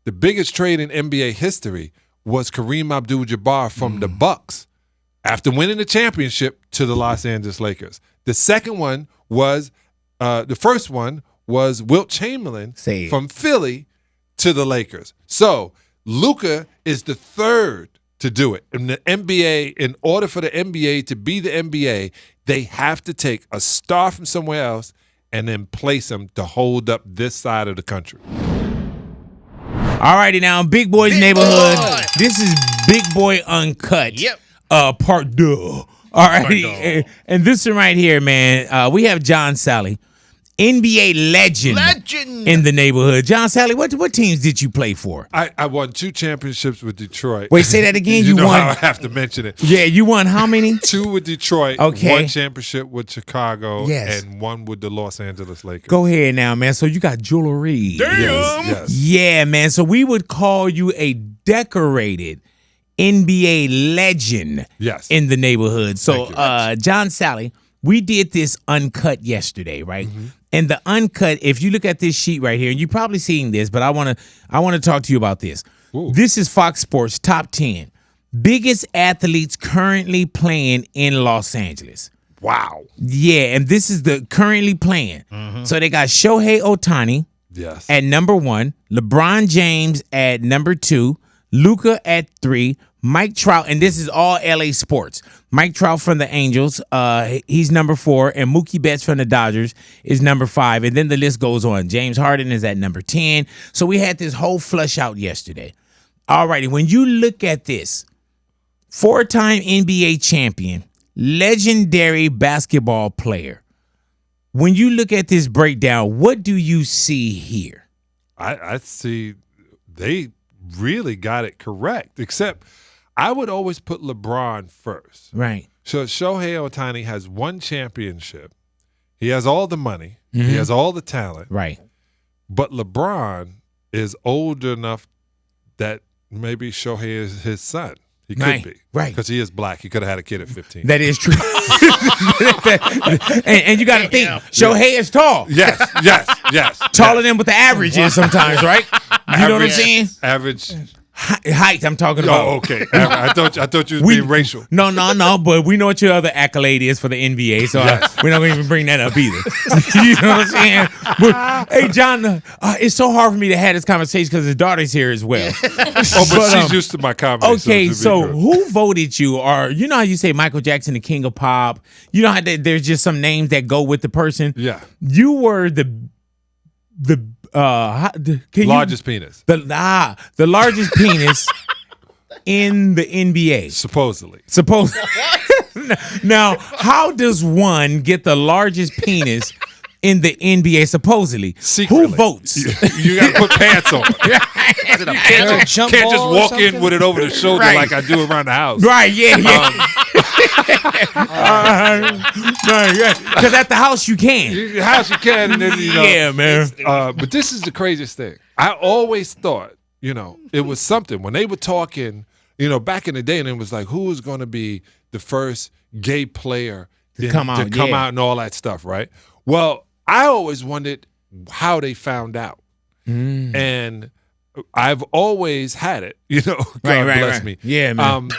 the biggest trade in NBA history was Kareem Abdul-Jabbar from the Bucks after winning the championship to the Los Angeles Lakers. The second one was the first one was Wilt Chamberlain from Philly to the Lakers. So Luka is the third to do it. In the NBA, in order for the NBA to be the NBA, they have to take a star from somewhere else and then place them to hold up this side of the country. All righty now, Big Boy's Neighborhood. This is Big Boy Uncut. Yep. Part 2. All right. And this one right here, man, we have John Salley, NBA legend in the neighborhood. John Salley, what teams did you play for? I won 2 championships with Detroit. Wait, say that again. you know won. How I have to mention it. Yeah, you won how many? 2 with Detroit. Okay. 1 championship with Chicago. Yes. And 1 with the Los Angeles Lakers. Go ahead now, man. So you got jewelry. Damn. Yes. Yeah, man. So we would call you a decorated NBA legend. Yes. In the neighborhood. So John Salley, we did this uncut yesterday, right? Mm-hmm. And the uncut, if you look at this sheet right here, and you're probably seeing this, but I want to talk to you about this. Ooh. This is Fox Sports Top 10 biggest athletes currently playing in Los Angeles. Wow. Yeah, and this is the currently playing. Mm-hmm. So they got Shohei Ohtani at number 1, LeBron James at number 2, Luka at 3, Mike Trout, and this is all LA sports. Mike Trout from the Angels, he's number 4, and Mookie Betts from the Dodgers is number 5, and then the list goes on. James Harden is at number 10. So we had this whole flush out yesterday. All righty, when you look at this, 4-time NBA champion, legendary basketball player, when you look at this breakdown, what do you see here? I see they really got it correct, except I would always put LeBron first. Right. So Shohei Ohtani has 1 championship. He has all the money. Mm-hmm. He has all the talent. Right. But LeBron is old enough that maybe Shohei is his son. He could be. Right. Because he is black. He could have had a kid at 15. That is true. and you got to think, Shohei is tall. Yes. Taller than what the average is sometimes, right? You know what I'm saying? Average height I'm talking about. Oh, okay. I thought you was being racial. No, but we know what your other accolade is for the NBA, so we're not going to even bring that up either. You know what I'm saying? But, hey, John, it's so hard for me to have this conversation because his daughter's here as well. But she's used to my comedy. Okay, so who voted you? Or you know how you say Michael Jackson, the king of pop? You know how there's just some names that go with the person? Yeah. You were the largest penis. The largest penis in the NBA. Supposedly. Now, how does one get the largest penis in the NBA supposedly? Secretly. Who votes? You got to put pants on. Is it a can't Can't just walk in with it over the shoulder like I do around the house. Right, yeah. Because at the house you can. The house you can. And then, yeah, man. But this is the craziest thing. I always thought, it was something. When they were talking, back in the day, and it was like, who was going to be the first gay player to come out and all that stuff, right? Well, I always wondered how they found out. And I've always had it, God bless me. Yeah, man.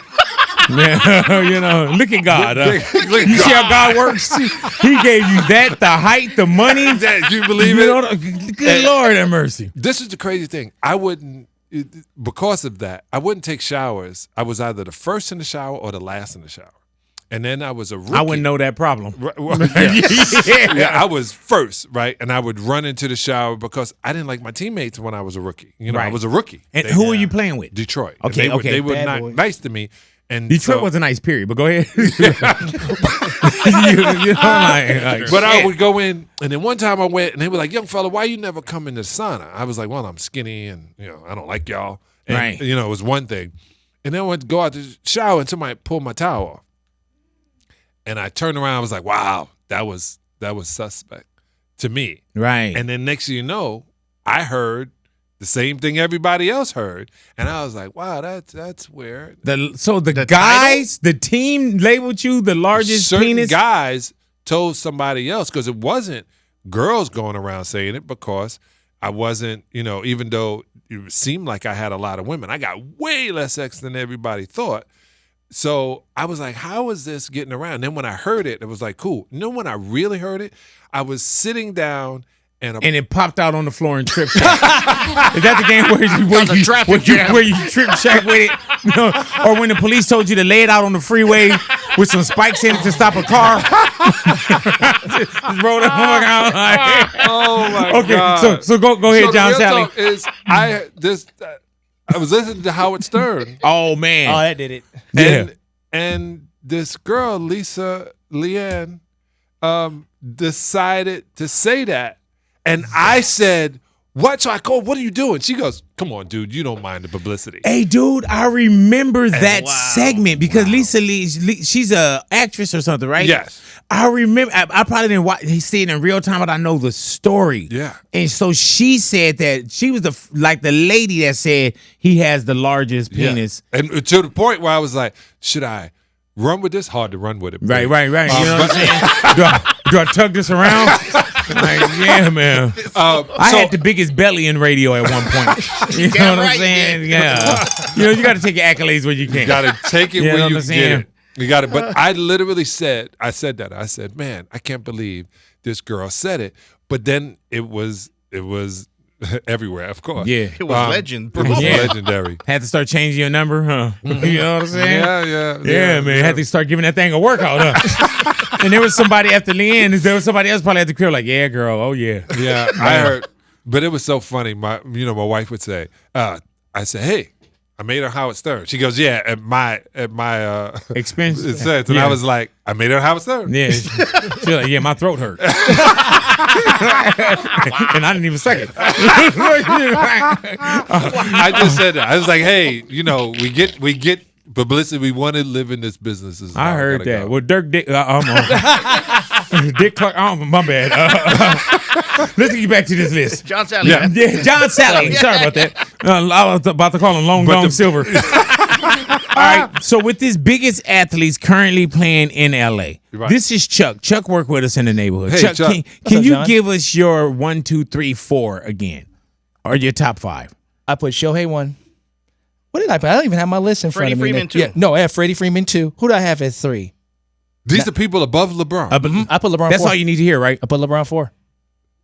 Look at God. You see how God works? He gave you that, the height, the money. You believe it? Good Lord have mercy. This is the crazy thing. I wouldn't, because of that, I wouldn't take showers. I was either the first in the shower or the last in the shower. And then I was a rookie. I wouldn't know that problem. Yeah, I was first, right? And I would run into the shower because I didn't like my teammates when I was a rookie. I was a rookie. And who were you playing with? Detroit. Okay, They were not nice to me. And Detroit was a nice period, but go ahead. But I would go in, and then one time I went, and they were like, "Young fella, why you never come in the sauna?" I was like, "Well, I'm skinny, and I don't like y'all." And, it was one thing. And then I went to go out to the shower, and somebody pulled my towel off. And I turned around, I was like, "Wow, that was suspect to me." Right. And then next thing you know, I heard the same thing everybody else heard, and I was like, "Wow, that's weird." The guys, the team labeled you the largest penis. Certain guys told somebody else because it wasn't girls going around saying it because I wasn't, even though it seemed like I had a lot of women, I got way less sex than everybody thought. So I was like, how is this getting around? And then when I heard it, it was like, cool. When I really heard it, I was sitting down and it popped out on the floor and tripped Shaq. Is that the game where you tripped Shaq with it? Or when the police told you to lay it out on the freeway with some spikes in it to stop a car? Just roll it. Oh my God. Okay, so go ahead, John Salley. I was listening to Howard Stern. Oh man. Oh, that did it. And this girl, Lisa Leanne, decided to say that. And I said, what? So I called, what are you doing? She goes, come on, dude, you don't mind the publicity. Hey, dude, I remember that segment because Lisa Lee, she's a actress or something, right? Yes. I remember, I probably didn't see it in real time, but I know the story. Yeah. And so she said that she was the lady that said he has the largest penis. Yeah. And to the point where I was like, should I run with this? Hard to run with it. Right. You know what I'm saying? Do I tug this around? Like, yeah, man. I had the biggest belly in radio at one point. You know what I'm saying? Yeah. You got to take your accolades when you can. You got to take it when you get it. You got it. But I literally said, I said, man, I can't believe this girl said it. But then it was everywhere, of course. Yeah. It was legend. It was legendary. Had to start changing your number, huh? You know what I'm saying? Yeah, man. Had to start giving that thing a workout, huh? And there was somebody after Leanne. There was somebody else probably at the crib like, yeah, girl. Oh, yeah. Yeah, I heard. But it was so funny. My wife would say, I said, hey, I made her Howard Stern. She goes, yeah, at my expense. It says, and I was like, I made her Howard Stern. Yeah, she's like, yeah, my throat hurt, and I didn't even suck it. I just said that. I was like, hey, we get publicity. We want to live in this business. This is I heard that. Go. Well, Dick Clark. Oh, my bad. Let's get back to this list. John Salley. Yeah, John Salley. Sorry about that. I was about to call him Long Dong Silver. All right. So with this biggest athletes currently playing in LA, this is Chuck. Chuck worked with us in the neighborhood. Hey, Chuck, Chuck. Can you give us your 1, 2, 3, 4 again, or your top 5? I put Shohei 1. What did I put? I don't even have my list in front of me. Freddie Freeman 2. Yeah, no, I have Freddie Freeman 2. Who do I have at 3? These are people above LeBron. I put LeBron. That's 4. all you need to hear, right? I put LeBron 4.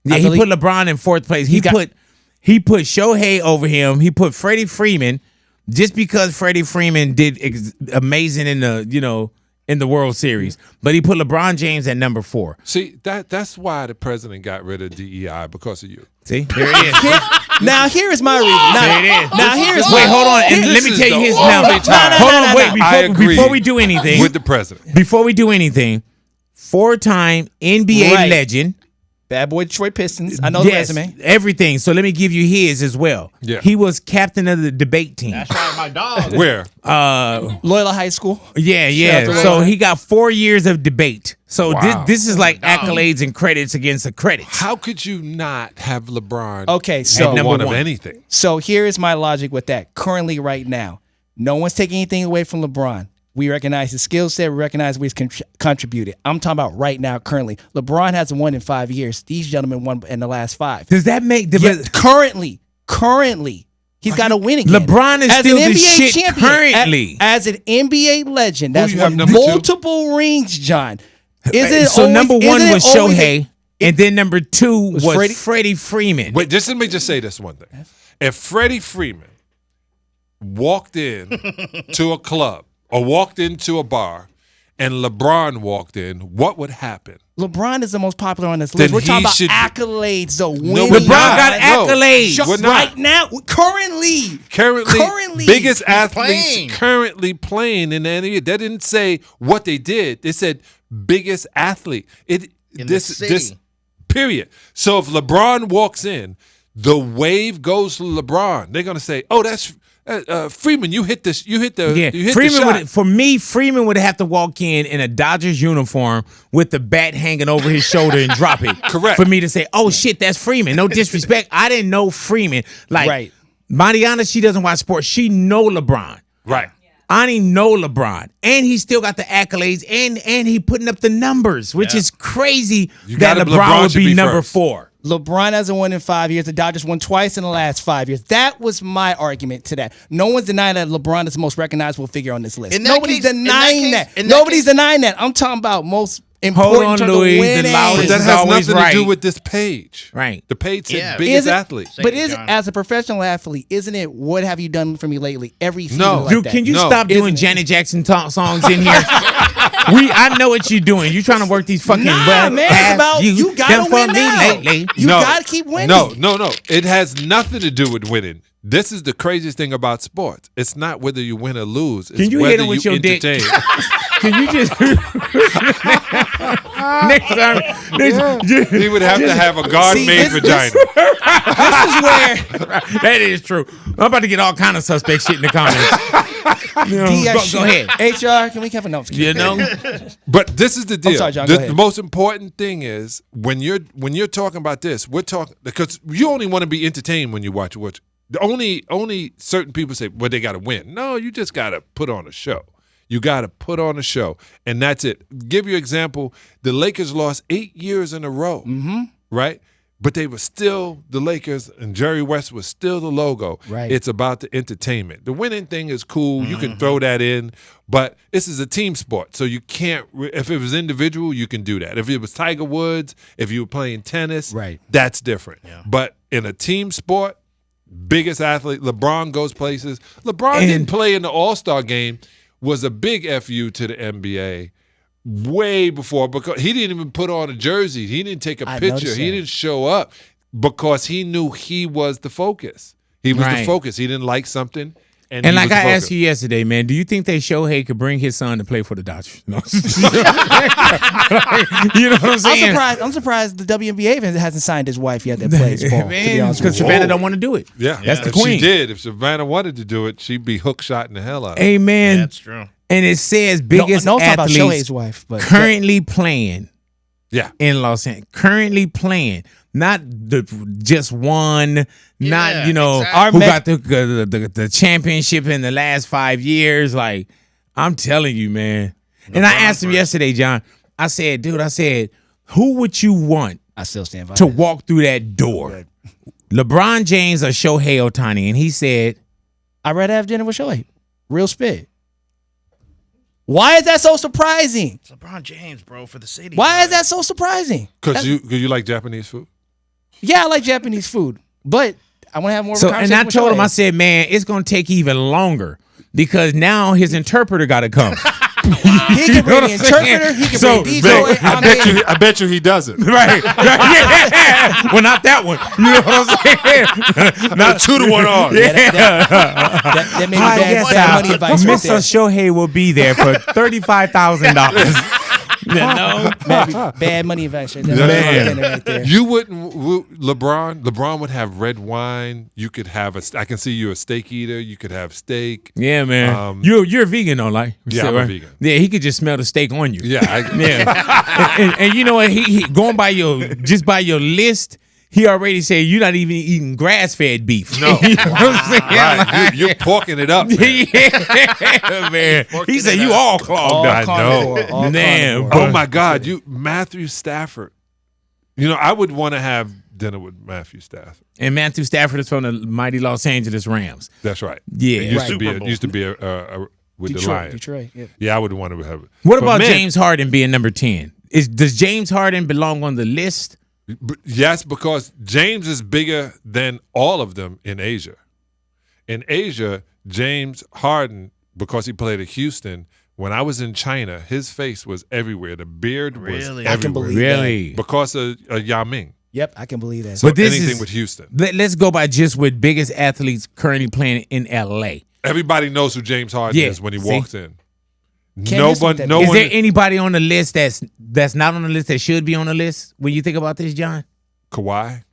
Yeah, he put LeBron in 4th place. He put Shohei over him. He put Freddie Freeman just because Freddie Freeman did amazing in the World Series, but he put LeBron James at number 4. See, that's why the president got rid of DEI, because of you. See, there it is. Now here's my reason. Now here's wait, hold on, and let me tell you his now. Hold on, wait, before we do anything with the president. Before we do anything, 4-time NBA legend. Bad boy Detroit Pistons. I know the resume. Everything. So let me give you his as well. Yeah. He was captain of the debate team. That's right, my dog. Where? Loyola High School. Yeah. So he got 4 years of debate. So this is like accolades and credits against the credits. How could you not have LeBron? Okay, so at number 1 of anything. So here is my logic with that. Currently, right now, no one's taking anything away from LeBron. We recognize his skill set. We recognize what he's contributed. I'm talking about right now, currently. LeBron hasn't won in 5 years. These gentlemen won in the last 5. Does that make the currently, he's got to win again. LeBron is as still an the NBA shit champion, currently. As an NBA legend, that's won number multiple rings, John. Number 1 was Shohei, and then number 2 was Freddie Freeman. Wait, let me just say this one thing. If Freddie Freeman walked in to a club or walked into a bar and LeBron walked in, what would happen? LeBron is the most popular on this list. We're talking about accolades, though. No, LeBron got accolades. Right now, currently, biggest athletes currently playing in the NBA. They didn't say what they did. They said biggest athlete. This period. So if LeBron walks in, the wave goes to LeBron. They're gonna say, "Oh, that's Freeman. You hit this. You hit the. Yeah, you hit Freeman the shot." For me, Freeman would have to walk in a Dodgers uniform with the bat hanging over his shoulder and drop it. Correct. For me to say, "Oh shit, that's Freeman." No disrespect. I didn't know Freeman. Like Mariana, she doesn't watch sports. She know LeBron. Right. I didn't know LeBron, and he still got the accolades, and he putting up the numbers, which is crazy that LeBron would be number 4. LeBron hasn't won in 5 years. The Dodgers won twice in the last 5 years. That was my argument to that. No one's denying that LeBron is the most recognizable figure on this list. Nobody's denying that. Nobody's denying that. I'm talking about most important to Louis, winning. But that has nothing to do with this page. Right. The page said biggest athlete. But as a professional athlete, isn't it what have you done for me lately? Every season like Dude, that. can you stop doing Janet Jackson songs in here? I know what you're doing. You're trying to work these fucking man, it's about you gotta win now. You gotta keep winning. No. It has nothing to do with winning. This is the craziest thing about sports. It's not whether you win or lose. It's can you hit him with your entertain. dick? Can you just next time? He would have to have a God-made vagina. This is where that is true. I'm about to get all kind of suspect shit in the comments. Go ahead. HR, can we have a note? You know, but this is the deal. I'm sorry, John, go ahead. The most important thing is when you're talking about this, we're talking because you only want to be entertained when you watch. The only certain people say, well, they got to win. No, you just got to put on a show. You got to put on a show, and that's it. Give you an example. The Lakers lost 8 years in a row, right? But they were still the Lakers, and Jerry West was still the logo. Right. It's about the entertainment. The winning thing is cool. You can throw that in, but this is a team sport, so you can't. If it was individual, you can do that. If it was Tiger Woods, if you were playing tennis, right, that's different. Yeah. But in a team sport, biggest athlete, LeBron goes places. LeBron didn't play in the All-Star game. Was a big FU to the NBA way before because he didn't even put on a jersey. He didn't take a picture. He didn't show up because he knew he was the focus. He was the focus. He didn't like something. And like I asked you yesterday, man, do you think that Shohei could bring his son to play for the Dodgers? No. You know what I'm saying? I'm surprised the WNBA even hasn't signed his wife yet that plays ball. Because Savannah don't want to do it. Yeah. That's the if queen. She did. If Savannah wanted to do it, she'd be hook shotting the hell out of it. Amen. Yeah, that's true. And it says biggest athletes athletes about Shohei's wife, but currently playing in Los Angeles. Currently playing. Not just one, not, who got the championship in the last 5 years. Like, I'm telling you, man. And I asked him yesterday, John, I said, who would you want I still stand by to walk through that door? LeBron James or Shohei Ohtani? And he said, I'd rather have dinner with Shohei. Real spit. Why is that so surprising? It's LeBron James, bro, for the city. Why is that so surprising? Because you like Japanese food? Yeah, I like Japanese food, but I want to have more of a conversation. And I told him, I said, man, it's going to take even longer because now his interpreter got to come. He can bring the interpreter. He can bring DJ. I bet you he doesn't. Right. Yeah. Well, not that one. You know what I'm saying? Not 2-to-1 on. That made me bad money advice. Mr. Shohei will be there for $35,000. Bad money advice. Right there. You wouldn't. LeBron would have red wine. You could have I can see you a steak eater. You could have steak. Yeah, man. You're a vegan, though, like. Yeah, I'm a vegan. Yeah, he could just smell the steak on you. Yeah. And you know what? He going by your list. He already said you're not even eating grass-fed beef. No. You know what I'm saying? Right. You're porking it up, man. Yeah, man. He said you all clogged up. I know. Man. Oh, my God. Matthew Stafford. I would want to have dinner with Matthew Stafford. And Matthew Stafford is from the mighty Los Angeles Rams. That's right. Yeah. It used to be with the Lions. Detroit, yeah. Yeah, I would want to have it. What about James Harden being number 10? Does James Harden belong on the list? Yes, because James is bigger than all of them in Asia. In Asia, James Harden, because he played at Houston, when I was in China, his face was everywhere. The beard was everywhere. I can believe that. Because of Yao Ming. Yep, I can believe that. So but anything with Houston. Let's go by just with biggest athletes currently playing in L.A. Everybody knows who James Harden is when he walks in. Is there anybody on the list that's not on the list that should be on the list when you think about this, John? Kawhi?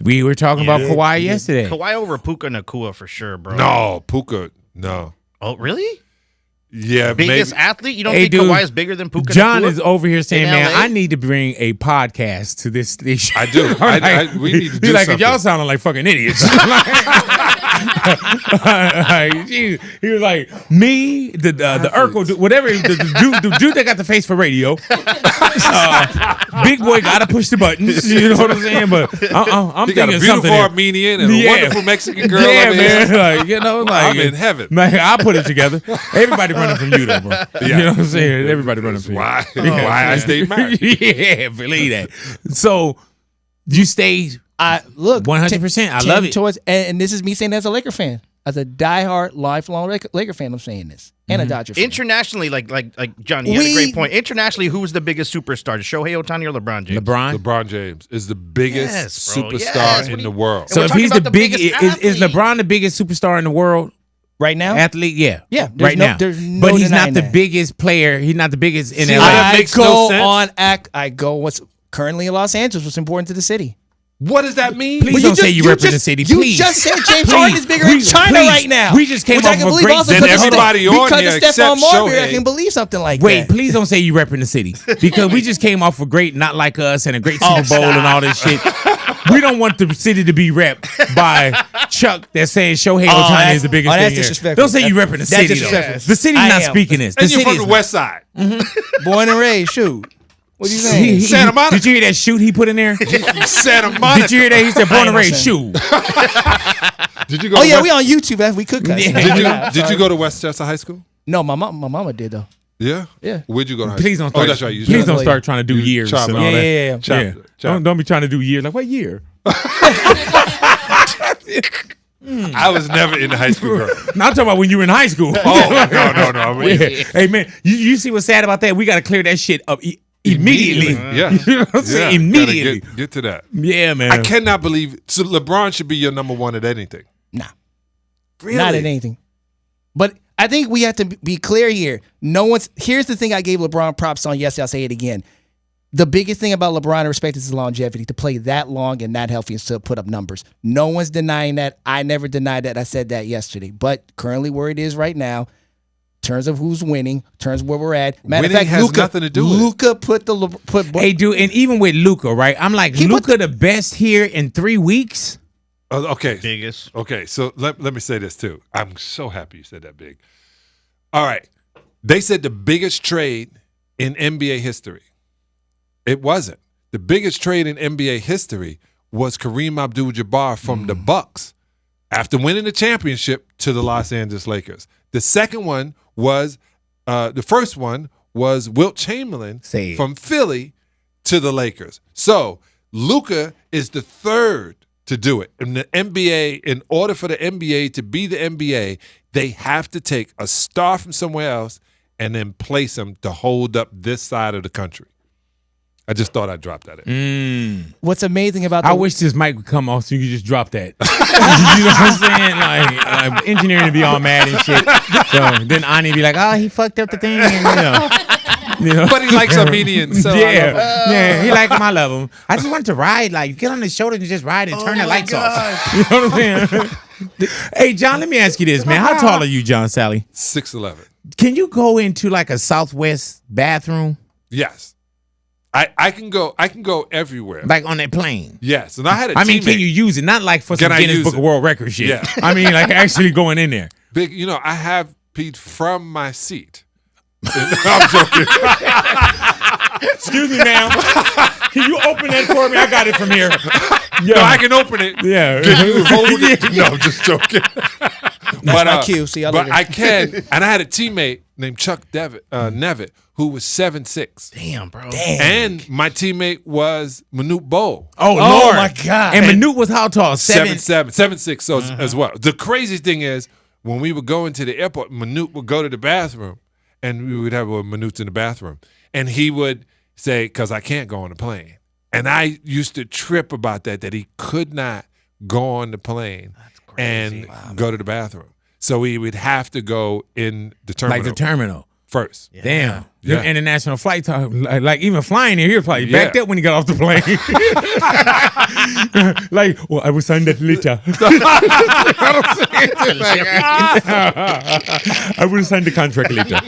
We were talking about Kawhi yesterday. Kawhi over Puka Nacua for sure, bro. No, Puka, no. Oh, really? Yeah, biggest athlete? You don't think Kawhi is bigger than Puka Nacua? John is over here saying, man, I need to bring a podcast to this station. I do. We need to do something. Y'all sounding like fucking idiots. He was like, me, the Urkel, whatever, the dude that got the face for radio. Big boy gotta push the buttons. You know what I'm saying? But I'm He got a thinking beautiful something. Armenian and a wonderful Mexican girl. Yeah, over man. here. Like, you know, like I'm in heaven. Man, I'll put it together. Everybody running from you, though, bro. You know what I'm saying? Everybody running from you. Why I stayed married. Yeah, believe that. So you stay. Look, 100%. I love it. And this is me saying that as a Laker fan. As a diehard, lifelong Laker fan, I'm saying this. And a Dodger fan. Internationally, like John, you had a great point. Internationally, who was the biggest superstar? Shohei Ohtani or LeBron James? LeBron James is the biggest superstar Yes. in the world. So if he's the biggest, is athlete. LeBron the biggest superstar in the world? Right now? Athlete, yeah. Yeah. Right now. There's no but he's not denying the that. biggest player. He's not the biggest in LA. that I makes go no sense. I go what's currently in Los Angeles, what's important to the city. What does that mean? Please don't say you represent the city. You Please. just said James Please. Harden is bigger in China Please. right now. We just came which off I can of a believe great- also Then because everybody of on because here of Stephon except Marbury, I Shohei. can believe something like Wait, that. please don't say you repping the city because we just came off a great Not Like Us and a great Super Bowl and all this shit. We don't want the city to be repped by Chuck that's saying Shohei Ohtani is the biggest that's thing here. disrespectful. Don't say you repping the That's city. disrespectful. Though. The city's I not am. speaking this. The And you're city from is the West Side. Born and raised, shoot. What are you saying? Santa Monica. Did you hear that shoot he put in there? Santa Monica. Did you hear that? He said born and raised shoot. Did you go? Oh to yeah, West- we on YouTube. We could cuss. Yeah. Did you go to Westchester High School? No, my mama did though. Yeah. Yeah. Where'd you go to high Please school? don't start. Oh, that's right. You Please said- don't start trying to do years Chop and it. all that. Yeah. Chop Yeah. it. Chop it. Don't be trying to do years. Like what year? I was never in the high school girl. No, I'm talking about when you were in high school. Oh no. I mean, Yeah. Hey man, you see what's sad about that? We got to clear that shit up immediately. Yeah. You know what I'm saying? Yeah, gotta Immediately. Get to that. Yeah, man. I cannot believe. So LeBron should be your number one at anything. Nah. Really? Not at anything. But I think we have to be clear here. Here's the thing I gave LeBron props on. Yes, I'll say it again. The biggest thing about LeBron, I respect, is his longevity. To play that long and that healthy and still put up numbers. No one's denying that. I never denied that. I said that yesterday. But currently where it is right now, in terms of who's winning, in terms of where we're at. Matter Winning of fact, has Luka, nothing to do with it. Luka put Hey, dude, and even with Luka, right? I'm like, He put Luka the best here in 3 weeks? Okay. Biggest. Okay. So let me say this too. I'm so happy you said that big. All right. They said the biggest trade in NBA history. It wasn't. The biggest trade in NBA history was Kareem Abdul-Jabbar from the Bucks after winning the championship to the Los Angeles Lakers. The second one was the first one was Wilt Chamberlain Say it. from Philly to the Lakers. So Luka is the third to do it. In the NBA, in order for the NBA to be the NBA, they have to take a star from somewhere else and then place him to hold up this side of the country. I just thought I'd drop that in. What's amazing about I wish this mic would come off so you could just drop that. You know what I'm saying? Like engineering to be all mad and shit. So then Ani be like, oh, he fucked up the thing. And, you know. But he likes Armenians, so I love him. Yeah, he like him. I love him. I just wanted to ride, like get on his shoulder and just ride and turn the lights off. You know what I'm saying? Hey, John, let me ask you this, man. How tall are you, John Salley? 6'11". Can you go into like a Southwest bathroom, Yes. I can go everywhere. like on that plane? Yes. And I had a I mean, teammate. can you use it? Not like for some Can I Guinness use Book it? of World Record shit. Yeah. I mean, like actually going in there. Big, I have peed from my seat. I'm joking. Excuse me, ma'am. Can you open that for me? I got it from here. No, I can open it. Yeah. Can you hold it? No, I'm just joking. That's my cue. See y'all but later. I can. And I had a teammate named Chuck Nevitt who was 7'6". Damn, bro. And my teammate was Manute Bol. Oh, Oh, Lord. my God. And Manute was how tall? 7'6", so as well. The crazy thing is, when we would go into the airport, Manute would go to the bathroom, and we would have Manute in the bathroom, and he would say, because I can't go on the plane. And I used to trip about that he could not go on the plane and go to the bathroom. So he would have to go in the terminal. Like the terminal. First. Yeah. Damn. Yeah. The international flights, like even flying here, he was probably Yeah. backed up when he got off the plane. Like, well, I will sign that later. I will sign the contract later.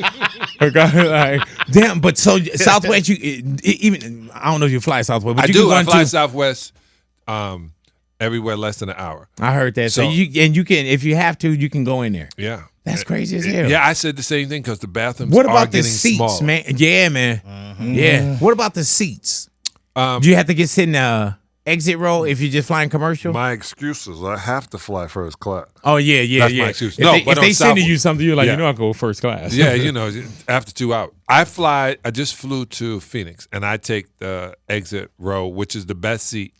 Okay, like, damn, but so Southwest, you even I don't know if you fly Southwest, but I you do. can go I into, fly Southwest everywhere less than an hour. I heard that. So you can, if you have to, you can go in there. Yeah. That's crazy as hell. Yeah, I said the same thing because the bathrooms What are about the getting seats, small. man? Yeah, man. Yeah. What about the seats? Do you have to get sit in a exit row if you're just flying commercial? My excuses, I have to fly first class. Oh, yeah. That's my excuse. If they sending you something, you're like, I go first class. Yeah, after 2 hours. I just flew to Phoenix, and I take the exit row, which is the best seat.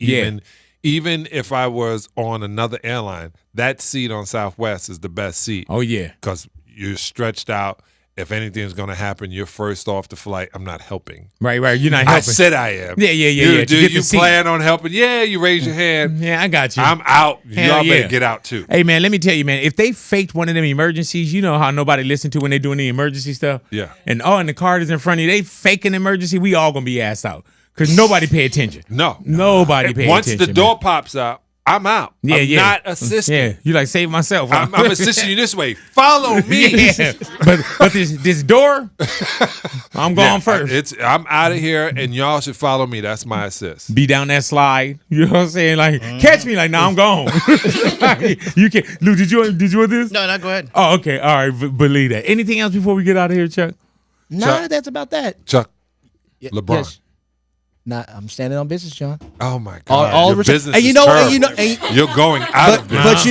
Even if I was on another airline, that seat on Southwest is the best seat. Oh, yeah. Because you're stretched out. If anything's going to happen, you're first off the flight. I'm not helping. Right. You're not helping. I said I am. Yeah. Do you plan on helping? Yeah, you raise your hand. Yeah, I got you. I'm out. Y'all better get out too. Hey, man, let me tell you, man, if they faked one of them emergencies, you know how nobody listen to when they doing the emergency stuff? Yeah. And the card is in front of you. They fake an emergency, we all going to be asked out. Because nobody pay attention. No. Nobody pay Once attention. Once the door pops out, I'm out. I'm not assisting. Yeah, you like save myself. I'm assisting you this way. Follow me. Yeah. But this door, I'm going first. I'm out of here, and y'all should follow me. That's my assist. Be down that slide. You know what I'm saying? Like catch me. Like I'm gone. You can't. Lou, did you want this? No, go ahead. Oh, okay. All right. Believe that. Anything else before we get out of here, Chuck? Nah, that's about that. Chuck, LeBron. Yes. I'm standing on business, John. Oh my God! All your business and is terrible. You're going out of business.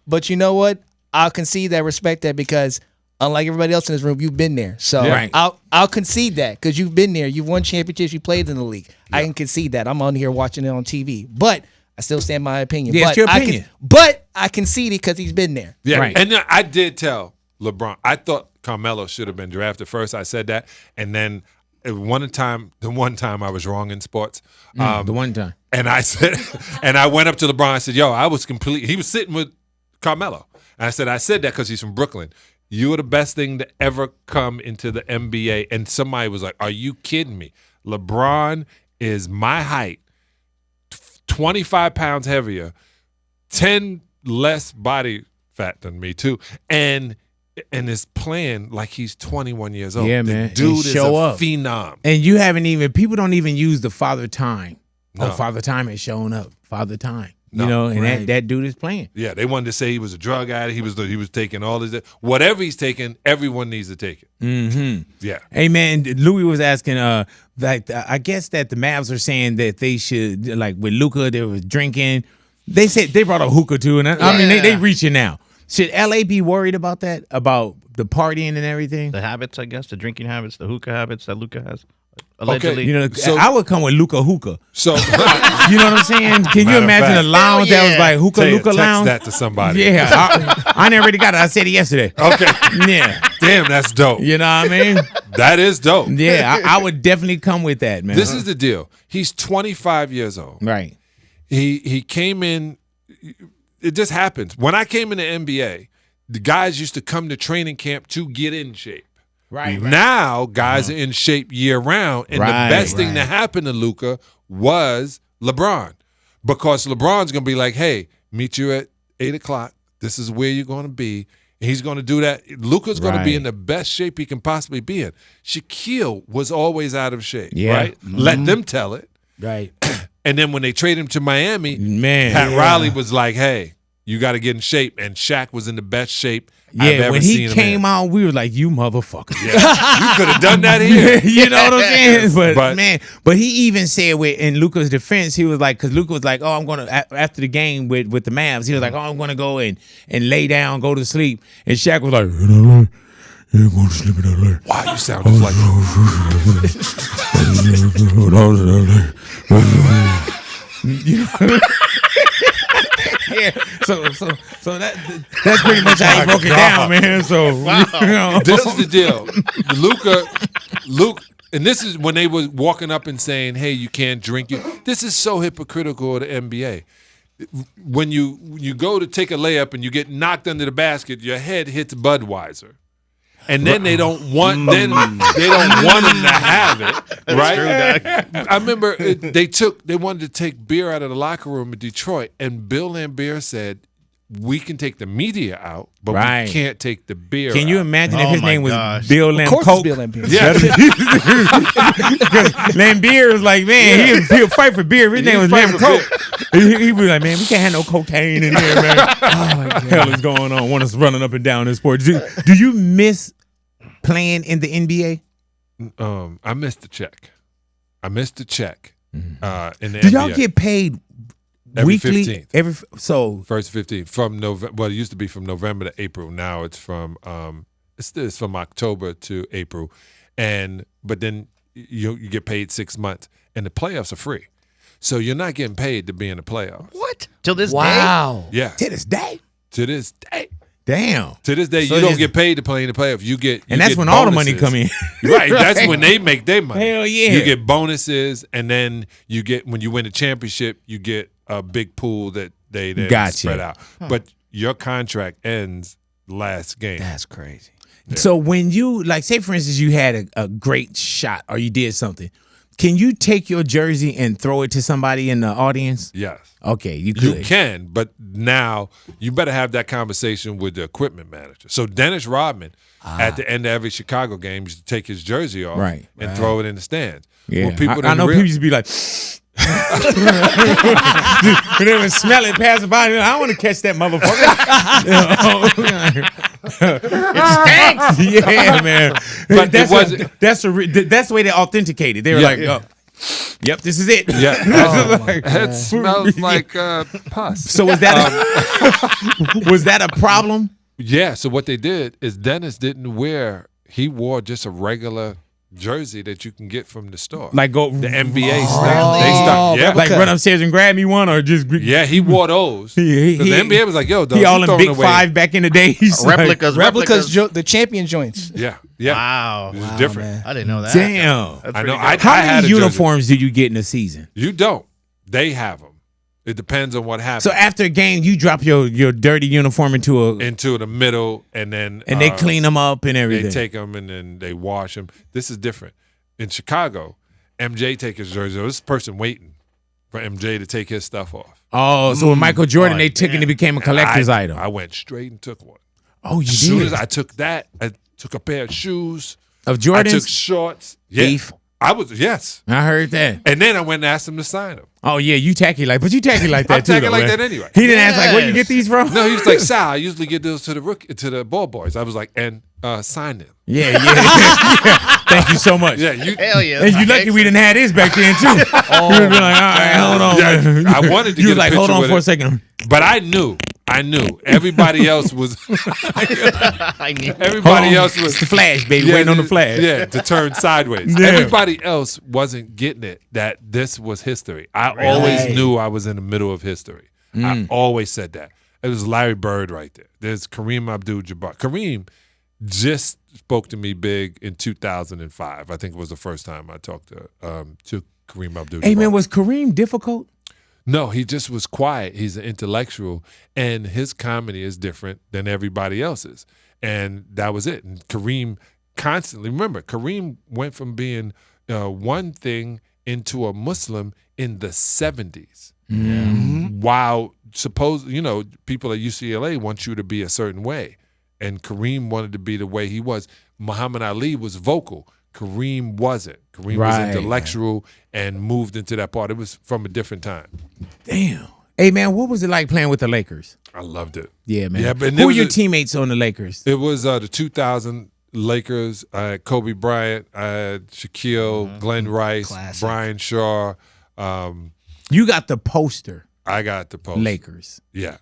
But you know what? I'll concede that, respect that, because unlike everybody else in this room, you've been there. So I'll concede that because you've been there. You've won championships. You played in the league. Yeah. I can concede that. I'm on here watching it on TV, but I still stand by my opinion. Yeah, it's your opinion. But I concede it because he's been there. Yeah, right. And I did tell LeBron. I thought Carmelo should have been drafted first. I said that, and then. The one time I was wrong in sports. The one time. And I said, and I went up to LeBron. I said, "Yo, I was complete." He was sitting with Carmelo, and I said that because he's from Brooklyn. You are the best thing to ever come into the NBA. And somebody was like, "Are you kidding me?" LeBron is my height, 25 pounds heavier, 10 less body fat than me too, and is playing like he's 21 years old. Yeah, man. The dude is a phenom. And people don't even use the Father Time. No. Oh, Father Time has shown up. Father Time. No, and that dude is playing. Yeah, they wanted to say he was a drug addict. He was taking all this. Whatever he's taking, everyone needs to take it. Mm-hmm. Yeah. Hey, man, Louis was asking, I guess that the Mavs are saying that they should, like with Luka, they was drinking. They said they brought a hookah too, and I mean, they reaching now. Should LA be worried about that? About the partying and everything? The habits, I guess, the drinking habits, the hookah habits that Luka has. Allegedly. Okay. I would come with Luka hookah. So you know what I'm saying? Can you imagine a lounge that was like hookah Luka lounge? Text that to somebody. Yeah, I never really got it. I said it yesterday. Okay. Yeah. Damn, that's dope. You know what I mean? That is dope. Yeah, I would definitely come with that, man. This is the deal. He's 25 years old. Right. He came in. It just happens. When I came in the NBA, the guys used to come to training camp to get in shape. Right. Now, guys are in shape year round, and the best thing that happened to Luka was LeBron, because LeBron's gonna be like, "Hey, meet you at 8 o'clock. This is where you're gonna be." And he's gonna do that. Luka's gonna be in the best shape he can possibly be in. Shaquille was always out of shape. Yeah. Right. Let them tell it. Right. And then when they traded him to Miami, Pat Riley was like, "Hey, you got to get in shape." And Shaq was in the best shape I've ever when seen he him came out, we were like, "You motherfucker!" Yeah. You could have done that here. You know what I'm saying? But he even said, in Luka's defense, he was like, because Luka was like, "Oh, I'm gonna," after the game with the Mavs, he was like, "Oh, I'm gonna go and lay down, go to sleep." And Shaq was like, "You're going to sleep in LA." Wow, you sound just like yeah, so that's pretty much how he broke it down, man. So this is the deal. Luke, and this is when they were walking up and saying, "Hey, you can't drink." This is so hypocritical of the NBA. When you go to take a layup and you get knocked under the basket, your head hits Budweiser. And then they don't want them to have it, right? I remember they wanted to take beer out of the locker room in Detroit, and Bill Laimbeer said, "We can take the media out, but we can't take the beer." Can you imagine if his name was Bill Lamb? Of course, it's Bill Laimbeer. Yeah, Laimbeer was like, man, he'll fight for beer. His name was Lamb Coke. He was like, man, we can't have no cocaine in here, man. What the hell is going on? Want us running up and down this sport? Do you miss playing in the NBA? I missed the check. in the Do NBA. y'all get paid Every weekly? 15th. First 15 from November. Well, it used to be from November to April. Now it's from it's from October to April, but then you get paid 6 months, and the playoffs are free, so you're not getting paid to be in the playoffs. What? Till this day? Wow. Yeah. To this day. To this day. Damn. To this day, So you don't just- get paid to play in the playoffs. And that's when all the money come in. Right. That's when they make their money. Hell yeah. You get bonuses, and then you get when you win a championship, you get a big pool that they then Gotcha. spread out. But your contract ends last game. That's crazy. So when you, like, say for instance, you had a great shot or you did something, can you take your jersey and throw it to somebody in the audience? Yes. Okay, you could. You can, but now you better have that conversation with the equipment manager. So Dennis Rodman, at the end of every Chicago game, used to take his jersey off and throw it in the stands. Yeah, Well, people I know people used to be like, and they would smell it passing by. I don't want to catch that motherfucker. Yeah, man. But that's it wasn't- that's the way they authenticated. They were like, oh, yep, this is it. Yeah. Like, It smells like pus. so was that was that a problem? Yeah, so what they did is Dennis didn't wear, he wore just a regular jersey that you can get from the store. Like go the NBA stuff. They stock, yeah. like run upstairs and grab me one, or just Yeah, he wore those. He- 'Cause the NBA was like, yo, dog, he all you in throwing Big away. Five back in the days. Replicas. The champion joints. Yeah, yeah. Wow. It's different. man. I didn't know that. Damn. That's I know. pretty good. How I had many a jersey. uniforms do you get in a season? You don't. They have them. It depends on what happens. So after a game, you drop your dirty uniform into into the middle, and then they clean them up and everything. They take them and then they wash them. This is different. In Chicago, MJ take his jersey. This person waiting for MJ to take his stuff off. Oh, so with Michael Jordan, they took it and it became a And collector's item. I went straight and took one. Oh, you As soon did? as I took that, I took a pair of shoes. Of I Jordans? took shorts. Yeah. Beef? I was, yes. I heard that. And then I went and asked him to sign them. Oh yeah, you tacky like that I'm too. taking though, like man. that anyway. He didn't ask like, where you get these from? No, he was like, Sal, I usually get those to the ball boys. I was like, and sign them. Yeah. Yeah. Thank you so much. Yeah, you. Hell yeah. And you lucky we didn't have this back then too. You would be like, all right, hold on. Yeah, man. I wanted to You get was a like, hold picture on with for it. a second. But I knew. Everybody else was. I knew. Everybody Hold on. else was. It's the flash, baby. Waiting on the flash. Yeah, to turn sideways. Yeah. Everybody else wasn't getting it that this was history. I always knew I was in the middle of history. I always said that. It was Larry Bird right there. There's Kareem Abdul-Jabbar. Kareem just spoke to me big in 2005. I think it was the first time I talked to Kareem Abdul-Jabbar. Hey man, was Kareem difficult? No, he just was quiet. He's an intellectual, and his comedy is different than everybody else's. And that was it. And Kareem constantly, remember, Kareem went from being one thing into a Muslim in the 70s. While people at UCLA want you to be a certain way. And Kareem wanted to be the way he was. Muhammad Ali was vocal. Kareem wasn't. Kareem was intellectual and moved into that part. It was from a different time. Damn. Hey man, what was it like playing with the Lakers? I loved it. Yeah, man. Yeah, but who were your teammates on the Lakers? It was the 2000 Lakers. I had Kobe Bryant. I had Shaquille, Glenn Rice, Classic. Brian Shaw. You got the poster. I got the post. Lakers. Yeah,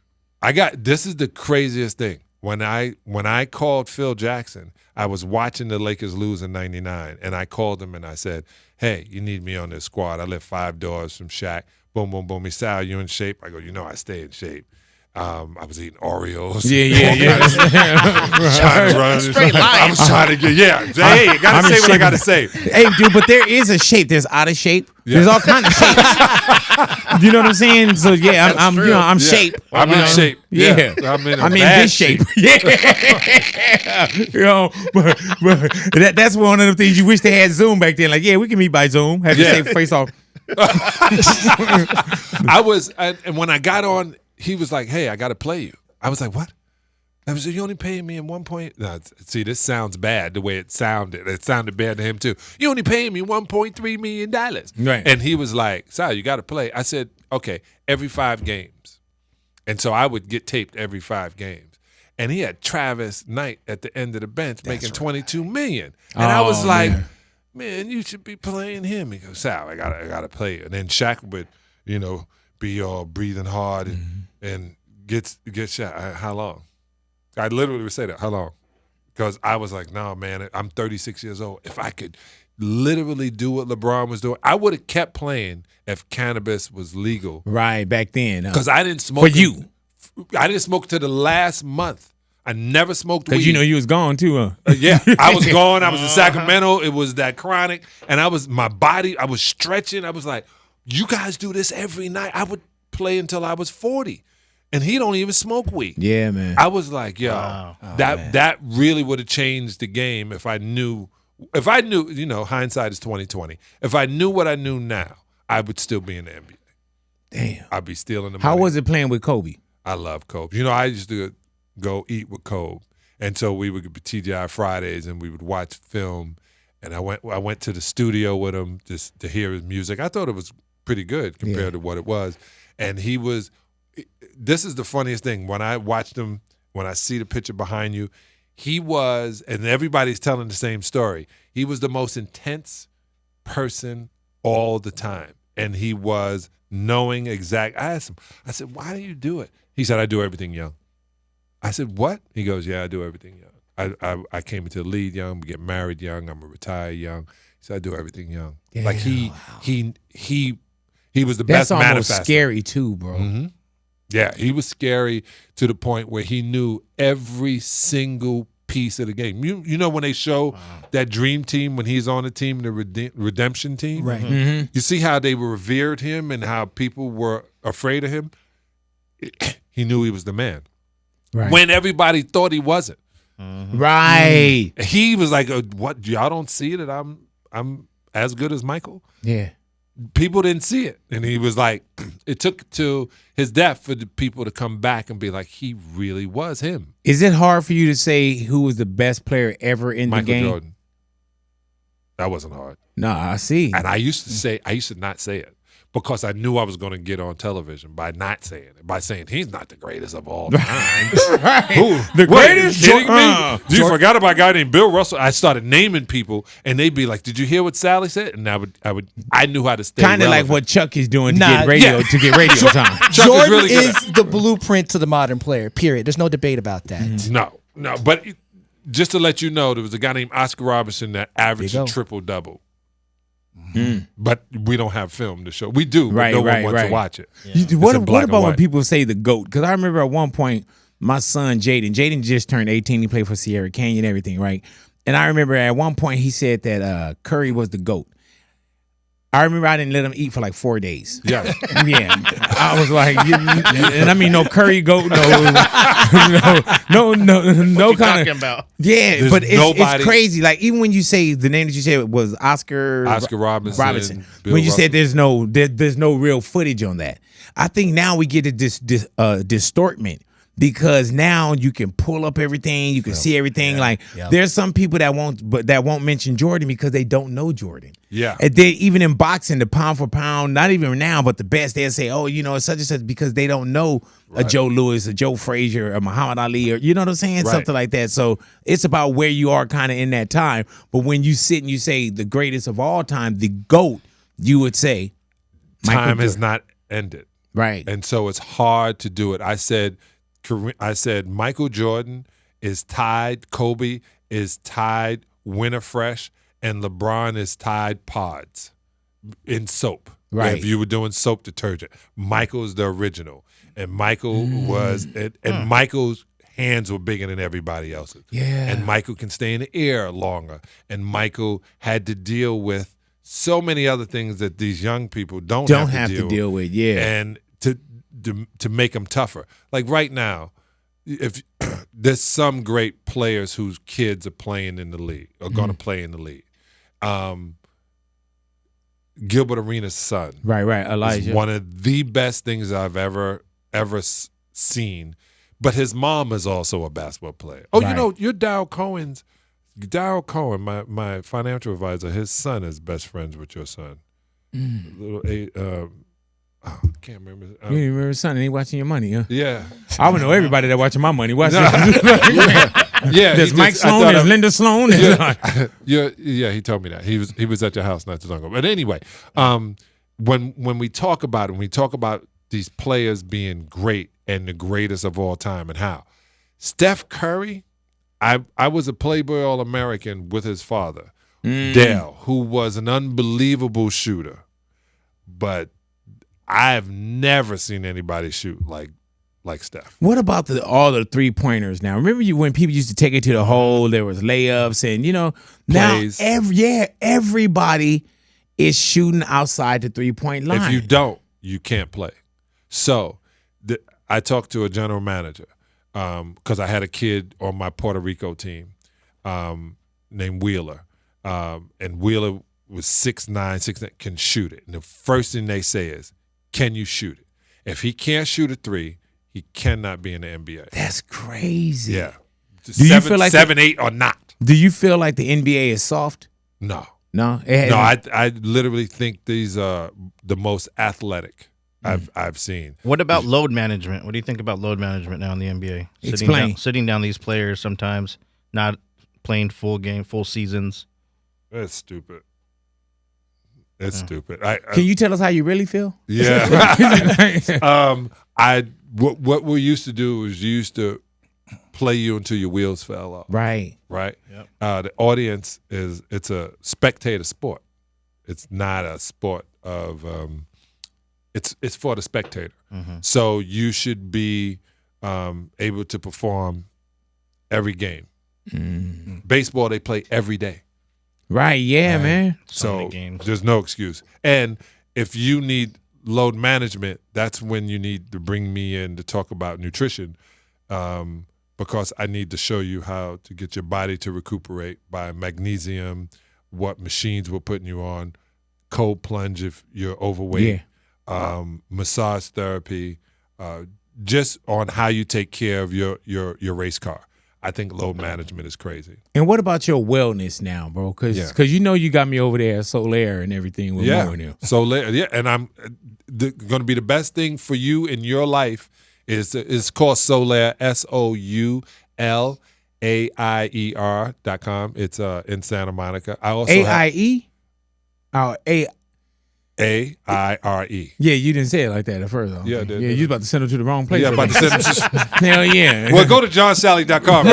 this is the craziest thing. When I called Phil Jackson, I was watching the Lakers lose in '99, and I called him and I said, "Hey, you need me on this squad. I live 5 doors from Shaq. Boom, boom, boom. He said, Sal, you in shape?" I go, I stay in shape. I was eating Oreos. Yeah. Trying to run. Straight line. I was trying to get, hey, you gotta say what I gotta say. Hey, dude, but there is a shape. There's out of shape. There's all kind of shapes. You know what I'm saying? So yeah, I'm Yeah. shape. I'm in shape. Yeah. I'm in good shape. Yeah. But that's one of the things you wish they had Zoom back then. Like, yeah, we can meet by Zoom. Have the same face off. And when I got on, he was like, "Hey, I got to play you." I was like, "What?" I was like, "You only paid me in 1 point." No, see, this sounds bad the way it sounded. It sounded bad to him too. You only paid me $1.3 million. Right. And he was like, "Sal, you got to play." I said, "Okay, every 5 games." And so I would get taped every 5 games. And he had Travis Knight at the end of the bench making $22 million. And I was like, man, you should be playing him. He goes, Sal, I gotta play you. And then Shaq would, be all breathing hard and get Shaq. How long? I literally would say that. How long? Because I was like, no, man, I'm 36 years old. If I could literally do what LeBron was doing, I would have kept playing if cannabis was legal. Right, back then. Because I didn't smoke. For you. I didn't smoke till the last month. I never smoked weed. Because you was gone too, huh? Yeah, I was gone. I was in Sacramento. It was that chronic. And I was stretching. I was like, you guys do this every night. I would play until I was 40. And he don't even smoke weed. Yeah, man. I was like, yo, that really would have changed the game if I knew, hindsight is 20/20. If I knew what I knew now, I would still be in the NBA. Damn. I'd be stealing the money. How was it playing with Kobe? I love Kobe. I used to go eat with Kobe. And so we would be TGI Fridays and we would watch film. And I went to the studio with him just to hear his music. I thought it was pretty good compared to what it was. And this is the funniest thing. When I watched him, when I see the picture behind you, he was, and everybody's telling the same story, he was the most intense person all the time. And he was knowing I asked him, I said, why do you do it? He said, I do everything young. I said, what? He goes, yeah, I do everything young. I came into the league young, get married young, I'm gonna retire young. He said, I do everything young. Damn, like he was the That's best manifester. That's almost scary too, bro. Mm-hmm. Yeah, he was scary to the point where he knew every single piece of the game. You know when they show that dream team when he's on the team, the redemption team? Right. Mm-hmm. You see how they revered him and how people were afraid of him? He knew he was the man. Right. When everybody thought he wasn't. Mm-hmm. Right. He was like, what, y'all don't see that I'm as good as Michael? Yeah. People didn't see it. And he was like, it took to his death for the people to come back and be like, he really was him. Is it hard for you to say who was the best player ever in the game? Michael Jordan. That wasn't hard. No, I see. And I used to not say it because I knew I was going to get on television by not saying it, by saying he's not the greatest of all time. Right. Who? The greatest? Are you kidding me? You forgot about a guy named Bill Russell. I started naming people, and they'd be like, "Did you hear what Salley said?" And I knew how to stay. Kind of like what Chuck is doing to get radio time. Chuck Jordan is really good is the blueprint to the modern player. Period. There's no debate about that. No. But just to let you know, there was a guy named Oscar Robertson that averaged a triple-double. But we don't have film to show. We do, but no one wants to watch it. Yeah. What about when people say the GOAT? Because I remember at one point, my son Jaden just turned 18. He played for Sierra Canyon and everything, right? And I remember at one point he said that Curry was the GOAT. I remember I didn't let him eat for like 4 days. Yeah. Yeah. I was like, and I mean, no Curry GOAT, no kind of. About? Yeah, but it's crazy. Like even when you say the name that you said was Oscar Robertson. When you said there's no real footage on that, I think now we get this distortment. Because now you can pull up everything, you can see everything. There's some people that won't mention Jordan because they don't know Jordan. Yeah. And they even in boxing, the pound for pound, not even now, but the best, they'll say, oh, it's such and such because they don't know a Joe Louis, a Joe Frazier, a Muhammad Ali, or you know what I'm saying? Right. Something like that. So it's about where you are kind of in that time. But when you sit and you say the greatest of all time, the GOAT, you would say time has not ended. Right. And so it's hard to do it. I said Michael Jordan is tied, Kobe is tied Winterfresh, and LeBron is tied Pods in soap. Right. If you were doing soap detergent, Michael's the original. And Michael was, and Michael's hands were bigger than everybody else's. Yeah. And Michael can stay in the air longer. And Michael had to deal with so many other things that these young people don't have to deal with. Yeah. And to make them tougher. Like right now, if there's some great players whose kids are playing in the league, are going to play in the league. Gilbert Arenas' son, right, Elijah, is one of the best things I've ever seen. But his mom is also a basketball player. Oh, you're Darryl Cohen, my financial advisor. His son is best friends with your son. I can't remember. You didn't remember his son and he watching your money, huh? Yeah. I would know everybody that watching my money. Watching Yeah, There's Mike Sloan, there's Linda Sloan. Yeah, he told me that. He was at your house not too long ago. But anyway, when we talk about it, when we talk about these players being great and the greatest of all time and how Steph Curry, I was a Playboy All-American with his father, Dale, who was an unbelievable shooter, but I've never seen anybody shoot like Steph. What about all the 3-pointers now? Remember when people used to take it to the hole, there was layups and, Plays. now everybody is shooting outside the 3-point line. If you don't, you can't play. So I talked to a general manager because I had a kid on my Puerto Rico team named Wheeler. And Wheeler was 6'9", 6'9", can shoot it. And the first thing they say is, can you shoot it? If he can't shoot a 3, he cannot be in the NBA. That's crazy. Yeah. You feel like 7, 8 or not. Do you feel like the NBA is soft? No. No? I literally think these are the most athletic I've seen. What about load management? What do you think about load management now in the NBA? Sitting down these players sometimes, not playing full seasons. That's stupid. It's stupid. Can you tell us how you really feel? Yeah. What we used to do was you used to play you until your wheels fell off. Right. Right. Yep. The audience it's a spectator sport. It's not a sport of it's for the spectator. Mm-hmm. So you should be able to perform every game. Mm-hmm. Baseball they play every day. Right, yeah, man. So many So games. there's no excuse. And if you need load management, that's when you need to bring me in to talk about nutrition, because I need to show you how to get your body to recuperate by magnesium, what machines we're putting you on, cold plunge if you're overweight, massage therapy, just on how you take care of your race car. I think load management is crazy. And what about your wellness now, bro? Because you got me over there at Solaire and everything with Mo and them. And I'm going to be the best thing for you in your life is it's called Solaire, SOULAIER.com. It's in Santa Monica. I also AIE? Oh, AIRE. Yeah, you didn't say it like that at first, though. Yeah, I did. Yeah, you was about to send them to the wrong place. Yeah, about to send them to Hell yeah. Well, go to johnsalley.com.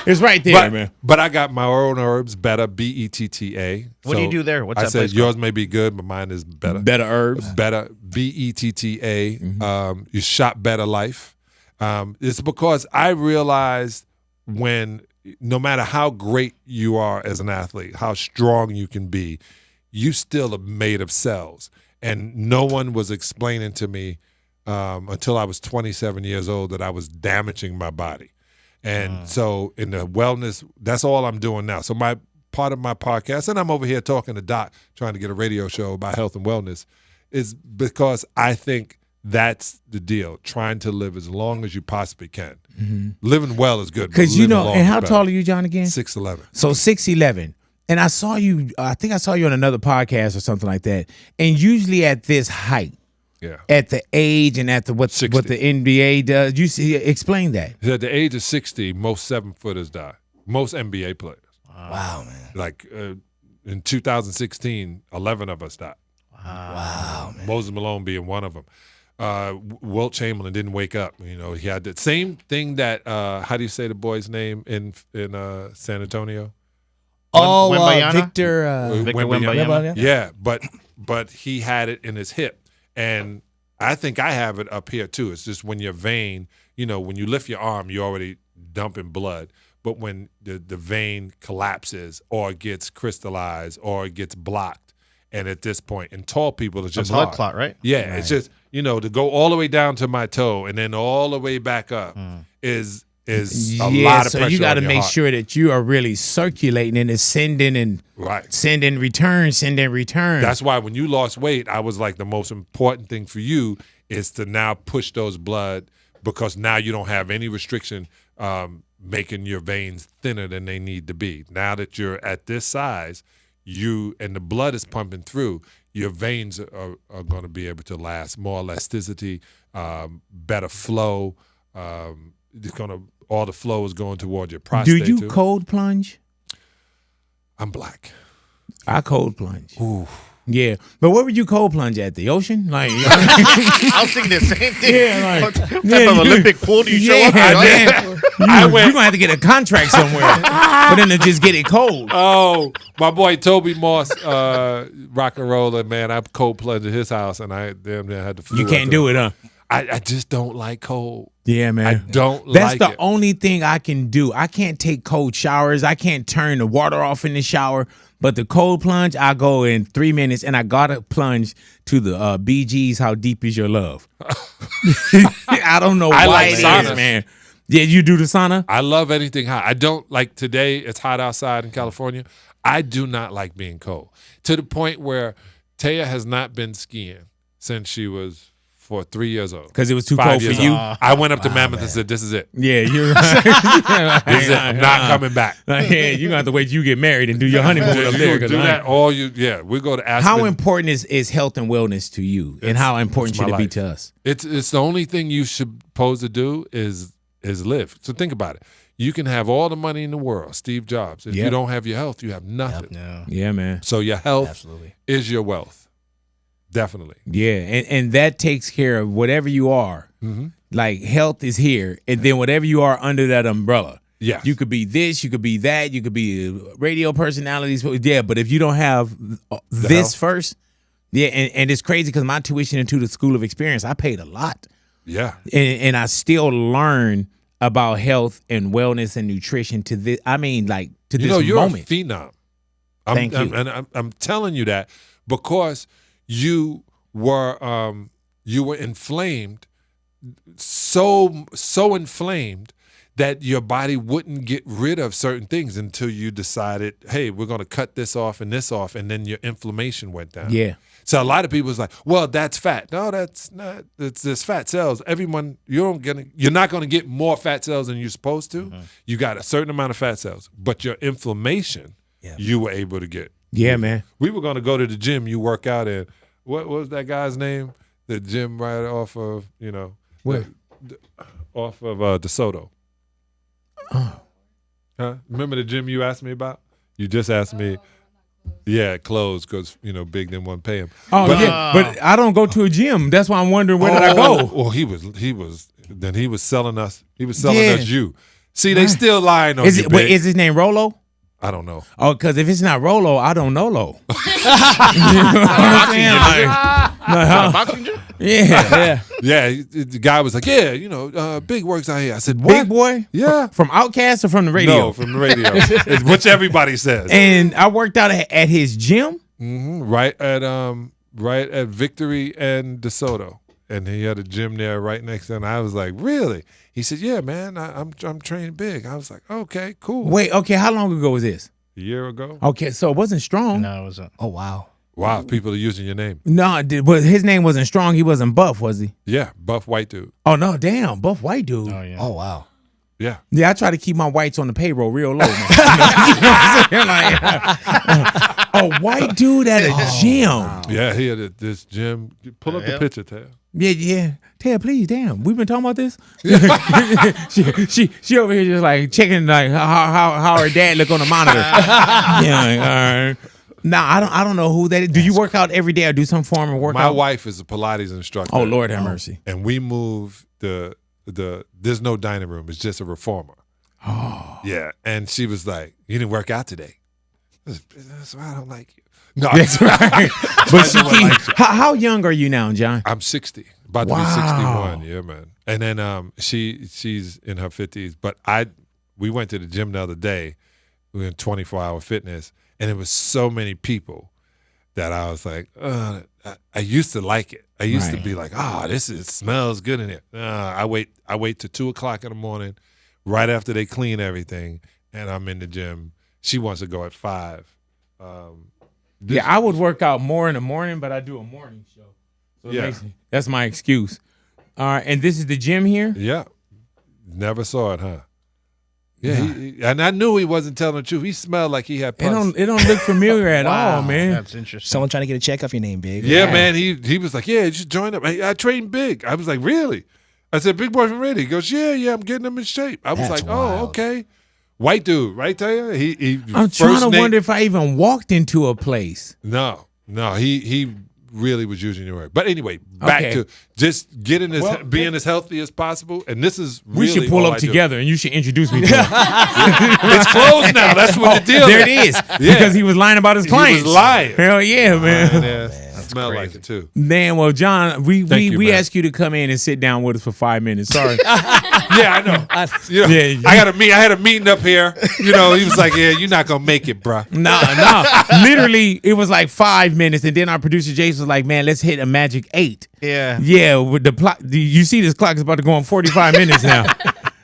It's right there, man. But I got my own herbs, Betta, BETTA. What do you do there? What's I that said place yours may be good, but mine is better. Better herbs. Betta, BETTA. You shop Better Life. It's because I realized no matter how great you are as an athlete, how strong you can be, you still are made of cells. And no one was explaining to me until I was 27 years old that I was damaging my body. And so in the wellness, that's all I'm doing now. So part of my podcast, and I'm over here talking to Doc, trying to get a radio show about health and wellness, is because I think that's the deal, trying to live as long as you possibly can. Mm-hmm. Living well is good. Because, and how tall are you, John, again? 6'11". So 6'11". And I saw you, I think I saw you on another podcast or something like that. And usually at this height, at the age and at what the NBA does, explain that. At the age of 60, most 7-footers die. Most NBA players. Wow, man. Like in 2016, 11 of us died. Wow, man. Moses Malone being one of them. Wilt Chamberlain didn't wake up. He had the same thing that, how do you say the boy's name in San Antonio? Victor Wembanyama. Yeah, but he had it in his hip. And I think I have it up here too. It's just when your vein, when you lift your arm, you're already dumping blood. But when the vein collapses or gets crystallized or gets blocked, and at this point, in tall people, it's just a blood hard. clot, right? Yeah, right. It's just, to go all the way down to my toe and then all the way back up is a lot of pressure. So you got to make heart. sure that you are really circulating and it's sending return. That's why when you lost weight, I was like, the most important thing for you is to now push those blood, because now you don't have any restriction making your veins thinner than they need to be. Now that you're at this size, and the blood is pumping through, your veins are going to be able to last, more elasticity, better flow. all the flow is going toward your prostate. Do you too. cold plunge? I'm black. I cold plunge. Ooh. Yeah, but where would you cold plunge at? The ocean? Like, I was thinking the same thing. Yeah, What type of Olympic pool do you show up at? You're gonna have to get a contract somewhere for them to just get it cold. Oh, my boy Toby Moss, rock and roller, man. I cold plunged at his house, and I damn near had to flu. You can't do it, huh? I just don't like cold. Yeah, man. I don't That's like the it. only thing I can do. I can't take cold showers. I can't turn the water off in the shower. But the cold plunge, I go in 3 minutes, and I gotta plunge to the BG's How Deep Is Your Love? I don't know why like it saunas. is, man. Yeah, you do the sauna? I love anything hot. I don't like today. It's hot outside in California. I do not like being cold to the point where Taya has not been skiing since she was 3 years old. Because it was too 5 cold for years you? old. I went up to Mammoth and said, "This is it. Yeah, you're right. This is it. I'm not coming back." Yeah, you're going to have to wait till you get married and do your honeymoon up there. Do that all you. Yeah, we go to Aspen. How important is health and wellness to you, and how important should it be to us? It's the only thing you should supposed to do is live. So think about it. You can have all the money in the world, Steve Jobs. If you don't have your health, you have nothing. Yeah, man. So your health is your wealth. Definitely. Yeah, and that takes care of whatever you are. Mm-hmm. Like health is here, and then whatever you are under that umbrella. Yeah. You could be this, you could be that, you could be radio personalities. Yeah, but if you don't have this health. first, yeah, and it's crazy because my tuition into the School of Experience, I paid a lot. Yeah. And I still learn about health and wellness and nutrition to this. I mean, like to this You're moment. a phenom. Thank you. And I'm telling you that because you were inflamed, so inflamed that your body wouldn't get rid of certain things until you decided, hey, we're going to cut this off, and then your inflammation went down. Yeah. So a lot of people is like, well, that's fat. No, that's not. It's this fat cells. Everyone, you're not going to get more fat cells than you're supposed to. Mm-hmm. You got a certain amount of fat cells, but your inflammation, you were able to get. Yeah, man. We were going to go to the gym you work out in. What was that guy's name? The gym right off of, Where? Off of DeSoto. Oh. Huh? Remember the gym you asked me about? You just asked me. Yeah, closed because, Big didn't want to pay him. Oh, but I don't go to a gym. That's why I'm wondering where did I go? Well, he was selling us. He was selling us you. See, they still lying on you, Wait, is his name Rolo? I don't know. Oh, because if it's not Rolo, I don't know Lo. You know what I'm saying? Boxing gym? Yeah. Yeah, the guy was like, Big works out here. I said, what? Big Boy? Yeah. From Outkast or from the radio? No, from the radio. It's which everybody says. And I worked out at his gym? Mm-hmm. Right at Victory and DeSoto. And he had a gym there right next to him. I was like, really? He said, yeah, man, I'm training big. I was like, okay, cool. Wait, okay, how long ago was this? A year ago. Okay, so it wasn't Strong. No, it wasn't. Oh, wow. Wow, people are using your name. No, his name wasn't Strong. He wasn't Buff, was he? Yeah, buff white dude. Oh, no, damn, Buff white dude. Oh, yeah. Oh, wow. Yeah. Yeah, I try to keep my whites on the payroll real low, man. You know what I'm saying? Like, a white dude at a gym. Wow. Yeah, he had this gym. Pull up the picture, Ted. Yeah. Ted, please, damn. We've been talking about this. she over here just like checking like how her dad look on the monitor. Yeah, like, Nah, I don't know who that is. Do you work out every day or do some form of workout? My wife is a Pilates instructor. Oh, Lord have mercy. And we moved there's no dining room. It's just a reformer. Oh. Yeah. And she was like, you didn't work out today. That's why I don't like you. No, that's right. But how young are you now, John? I'm 60. About to be 61. Yeah, man. And then she's in her 50s. But we went to the gym the other day. We were in 24-hour fitness. And it was so many people that I was like, I used to like it. I used to be like, it smells good in here. I wait till 2 o'clock in the morning, right after they clean everything, and I'm in the gym. She wants to go at 5. I would work out more in the morning, but I do a morning show. So that's my excuse. All right, and this is the gym here? Yeah. Never saw it, huh? Yeah, and I knew he wasn't telling the truth. He smelled like he had pus. It don't look familiar at all, man. That's interesting. Someone trying to get a check off your name, Big. Yeah, man. He was like, yeah, just join up. I train big. I was like, really? I said, Big Boy from Radio. He goes, yeah, I'm getting him in shape. I was That's like, wild. oh, okay. White dude, right there. I'm trying to wonder if I even walked into a place. No, he really was using your word. But anyway, back to just getting being as healthy as possible. And this is really we should pull up together, and you should introduce me to him. It's closed now. That's what the deal is. There it is. Because he was lying about his clients. He was lying. Hell yeah, man. Smell like it too. Man, well, John, we man. asked you to come in and sit down with us for 5 minutes. Sorry. Yeah, I know. I had a meeting up here. He was like, "Yeah, you're not gonna make it, bruh." No. Literally, it was like 5 minutes, and then our producer Jason was like, "Man, let's hit a magic 8." Yeah. With the plot, you see this clock is about to go on 45 minutes now.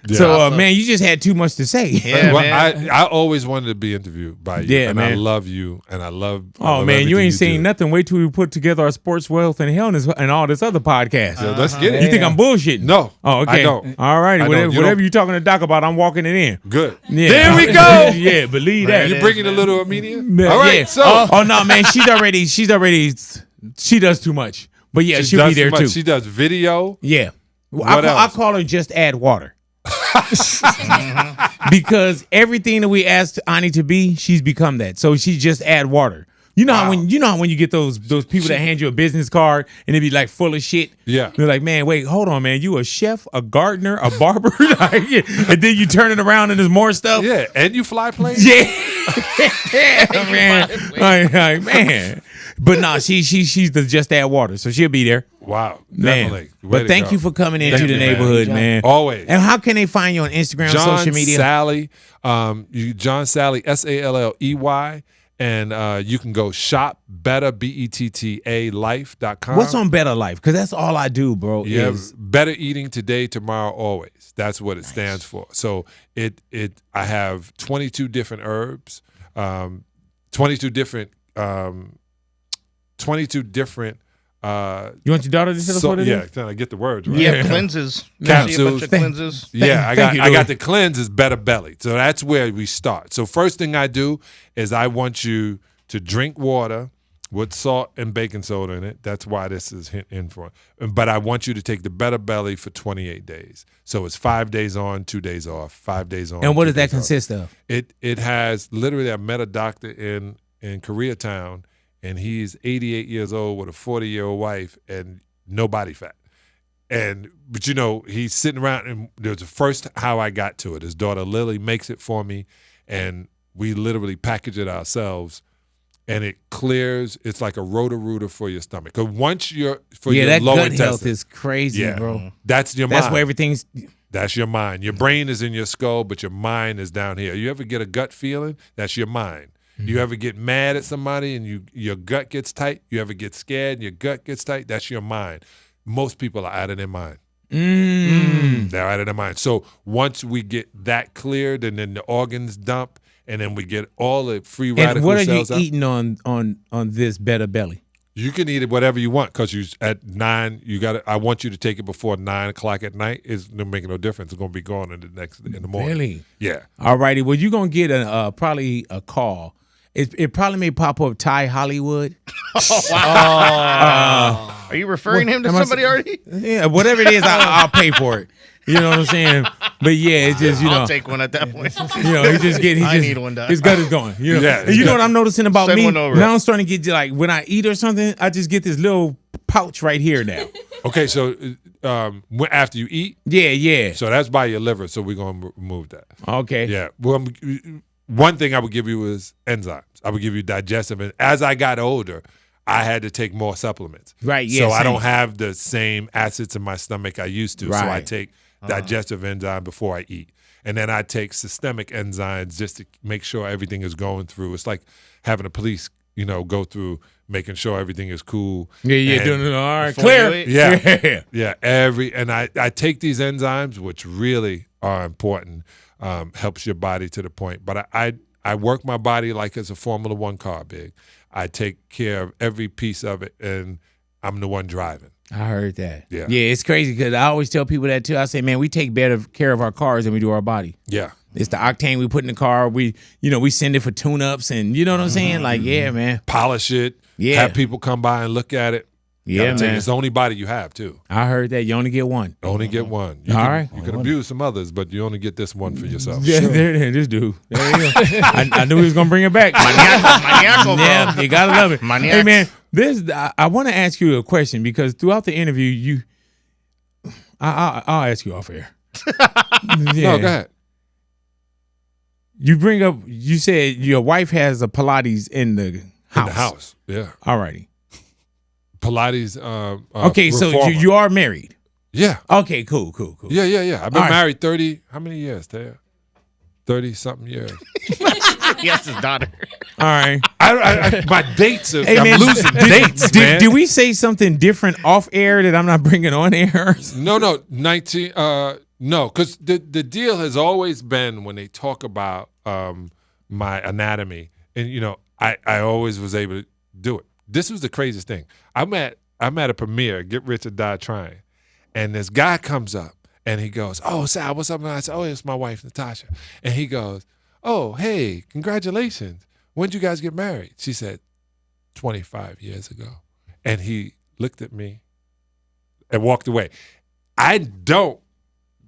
Yeah. So, man, you just had too much to say. Yeah, man. I always wanted to be interviewed by you. Yeah, and man. I love you, and I love. Oh, man, you ain't saying nothing. Wait till we put together our sports, wealth, and wellness and all this other podcast. So let's get it. You think I'm bullshitting? No. Oh, okay. I don't. All right. You Whatever you're talking to Doc about, I'm walking it in. Good. Yeah. There we go. Yeah, believe that. You bringing a little Armenia? All right. Yeah. So. Oh, no, man. She does too much. But yeah, she'll be there too. She does video. Yeah. I call her Just Add Water. Because everything that we asked Ani to be, she's become that. So she just add water. You know how when you get those people that hand you a business card and they be like full of shit. Yeah. They're like, man, wait, hold on, man. You a chef, a gardener, a barber, and then you turn it around and there's more stuff. Yeah, and you fly planes. Yeah, man. Man. But no, she's the Just Add Water, so she'll be there. Wow, man. Definitely. But thank you for coming into the neighborhood, man. Always. And how can they find you on Instagram, John social media? Salley, John Salley, Salley, and you can go shop better BETTA life.com. What's on Better Life? Because that's all I do, bro. Yeah, better eating today, tomorrow, always. That's what it stands for. So I have 22 different herbs, 22 different. You want your daughter to tell us what it is? Yeah, I get the words right. Yeah, cleanses. Capsules. Cleanses. Yeah, I got the cleanse is Better Belly. So that's where we start. So first thing I do is I want you to drink water with salt and baking soda in it. That's why this is in for. But I want you to take the Better Belly for 28 days. So it's 5 days on, 2 days off, 5 days on. And what does that consist of? It has literally. I met a doctor in Koreatown. And he's 88 years old with a 40-year-old wife and no body fat. But he's sitting around, and there's the first how I got to it. His daughter Lily makes it for me, and we literally package it ourselves, and it clears. It's like a Roto-Rooter for your stomach. Because once your that lower gut intestine, health is crazy, bro. That's your mind. That's where everything's. That's your mind. Your brain is in your skull, but your mind is down here. You ever get a gut feeling? That's your mind. You ever get mad at somebody and your gut gets tight? You ever get scared and your gut gets tight? That's your mind. Most people are out of their mind. They're out of their mind. So once we get that cleared, and then the organs dump, and then we get all the free radical cells out. And what are you eating on this Better Belly? You can eat it whatever you want, because at 9 I want you to take it before 9 o'clock at night. It's not making no difference. It's gonna be gone in the morning. Really? Yeah. All righty. Well, you're gonna get probably a call. It probably may pop up Ty Hollywood. Oh, wow. Are you referring him to somebody already? Yeah, whatever it is, I'll pay for it. You know what I'm saying? But yeah, it's just, I'll take one at that point. I need one done. His gut is going. Yeah, and you know what I'm noticing about Send me? one over. Now I'm starting to get like when I eat or something, I just get this little pouch right here now. Okay, so after you eat? Yeah. So that's by your liver, so we're going to remove that. Okay. Yeah. Well, one thing I would give you is enzymes. I would give you digestive. And as I got older, I had to take more supplements. Right, yeah. So I don't have the same acids in my stomach I used to. Right. So I take digestive enzyme before I eat. And then I take systemic enzymes just to make sure everything is going through. It's like having the police, go through making sure everything is cool. Yeah, doing it all right. Clear. Yeah. I take these enzymes, which really are important. Helps your body to the point. But I work my body like it's a Formula One car, Big. I take care of every piece of it, and I'm the one driving. I heard that. Yeah, it's crazy because I always tell people that too. I say, man, we take better care of our cars than we do our body. Yeah. It's the octane we put in the car. We send it for tune-ups, and you know what I'm saying? Like, yeah, man. Polish it. Yeah. Have people come by and look at it. Yeah, man. It's the only body you have, too. I heard that. You only get one. Only get one. All right. You can abuse some others, but you only get this one for yourself. Yeah, there, this dude. There you go. I knew he was gonna bring it back. Maniacal, bro. Yeah, you gotta love it. Maniacs. Hey, man, I want to ask you a question because throughout the interview, I'll ask you off air. No, go ahead. You bring up. You said your wife has a Pilates in the house. In the house, yeah. All righty. Pilates. Okay, so reformer. you are married. Yeah. Okay, cool. Yeah. I've been All right. married 30. How many years, Taya? 30-something years. Yes, his daughter. All right. My dates are. Hey, I'm man, losing dates, man. Did we say something different off air that I'm not bringing on air? No. 19. No, because the deal has always been when they talk about my anatomy, and I always was able to do it. This was the craziest thing. I'm at a premiere, Get Rich or Die Trying, and this guy comes up and he goes, "Oh, Sal, what's up?" And I said, "Oh, it's my wife, Natasha." And he goes, "Oh, hey, congratulations. When'd you guys get married?" She said, 25 years ago. And he looked at me and walked away. I don't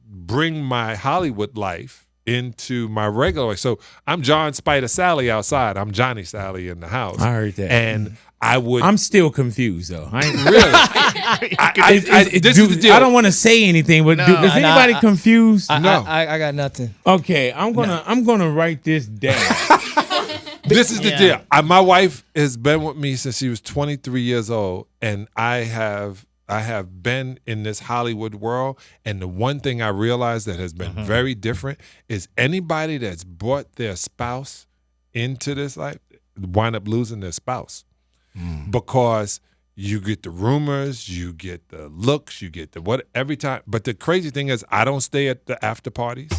bring my Hollywood life into my regular life. So I'm John Spider Salley outside. I'm Johnny Salley in the house. I heard that. And I'm still confused though. I ain't really. This is the deal. I don't want to say anything, but is anybody confused? No. I got nothing. Okay, I'm gonna write this down. This is the deal. My wife has been with me since she was 23 years old, and I have been in this Hollywood world, and the one thing I realized that has been very different is anybody that's brought their spouse into this life wind up losing their spouse. Because you get the rumors, you get the looks, you get the what every time. But the crazy thing is, I don't stay at the after parties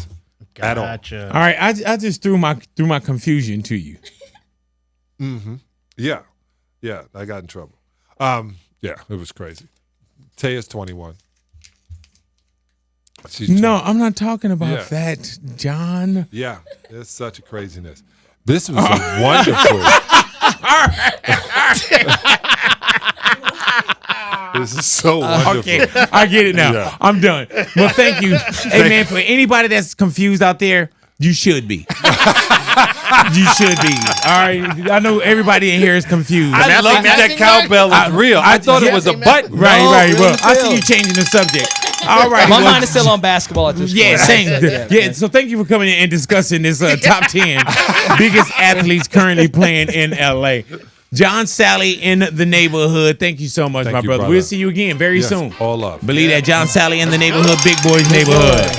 at all. All right, I just threw my confusion to you. Yeah, I got in trouble. Yeah, it was crazy. Taya's 21. She's 20. No, I'm not talking about that, John. Yeah, it's such a craziness. This was a wonderful. This is so wonderful. Okay, I get it now. Yeah. I'm done. Well, thank you. Hey, man, for anybody that's confused out there, you should be. You should be. All right. I know everybody in here is confused. I love that cowbell is real. I thought it was a button. Right. Well, I see you changing the subject. All right. My mind is still on basketball at this point. Yeah, same. Yeah. So thank you for coming in and discussing this top 10 biggest athletes currently playing in LA. John Salley in the neighborhood. Thank you so much, my brother. We'll see you again very soon. All love. Believe that John Salley in the neighborhood, Big Boy's neighborhood.